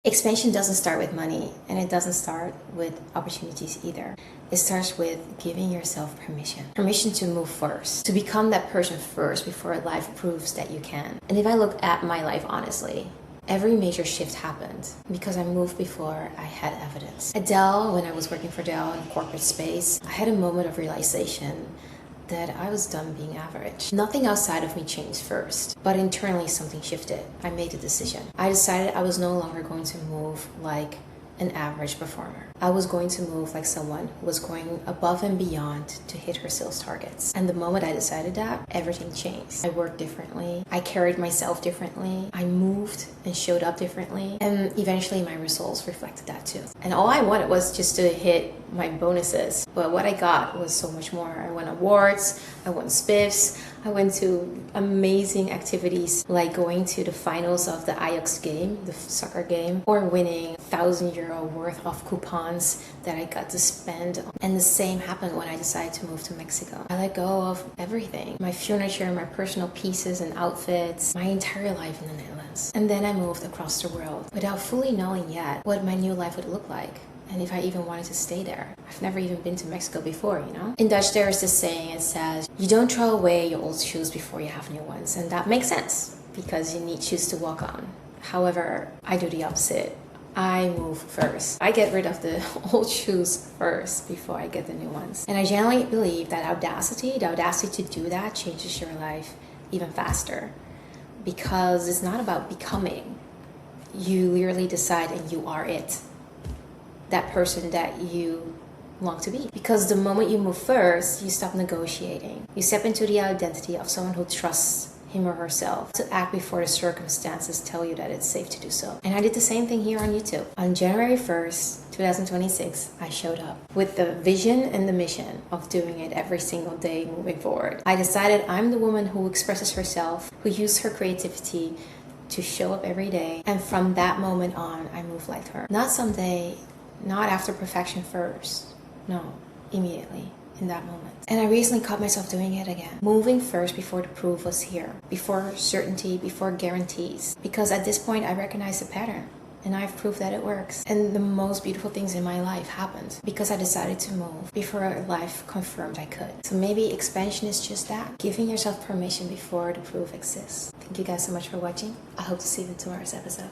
Expansion doesn't start with money, and it doesn't start with opportunities either. It starts with giving yourself permission. Permission to move first, to become that person first before life proves that you can. And if I look at my life honestly, every major shift happened because I moved before I had evidence. At Dell, when I was working for Dell in corporate space, I had a moment of realization that I was done being average. Nothing outside of me changed first, but internally something shifted. I made a decision. I decided I was no longer going to move like an average performer. I was going to move like someone who was going above and beyond to hit her sales targets. And the moment I decided that, everything changed. I worked differently. I carried myself differently. I moved and showed up differently. And eventually my results reflected that too. And all I wanted was just to hit my bonuses. But what I got was so much more. I won awards, I won spiffs, I went to amazing activities like going to the finals of the Ajax game, the soccer game, or winning €1,000 worth of coupons that I got to spend. And the same happened when I decided to move to Mexico. I let go of everything, my furniture, my personal pieces and outfits, my entire life in the Netherlands. And then I moved across the world without fully knowing yet what my new life would look like. And if I even wanted to stay there. I've never even been to Mexico before, you know? In Dutch, there is this saying, it says, you don't throw away your old shoes before you have new ones. And that makes sense because you need shoes to walk on. However, I do the opposite. I move first. I get rid of the old shoes first before I get the new ones. And I genuinely believe that the audacity to do that changes your life even faster. Because it's not about becoming. You literally decide and you are it. That person that you long to be. Because the moment you move first, you stop negotiating. You step into the identity of someone who trusts him or herself to act before the circumstances tell you that it's safe to do so. And I did the same thing here on YouTube. On January 1st, 2026, I showed up with the vision and the mission of doing it every single day moving forward. I decided I'm the woman who expresses herself, who uses her creativity to show up every day. And from that moment on, I move like her. Not someday, not after perfection first. No, immediately, in that moment. And I recently caught myself doing it again. Moving first before the proof was here. Before certainty, before guarantees. Because at this point, I recognize the pattern. And I've proved that it works. And the most beautiful things in my life happened because I decided to move before life confirmed I could. So maybe expansion is just that. Giving yourself permission before the proof exists. Thank you guys so much for watching. I hope to see you in tomorrow's episode.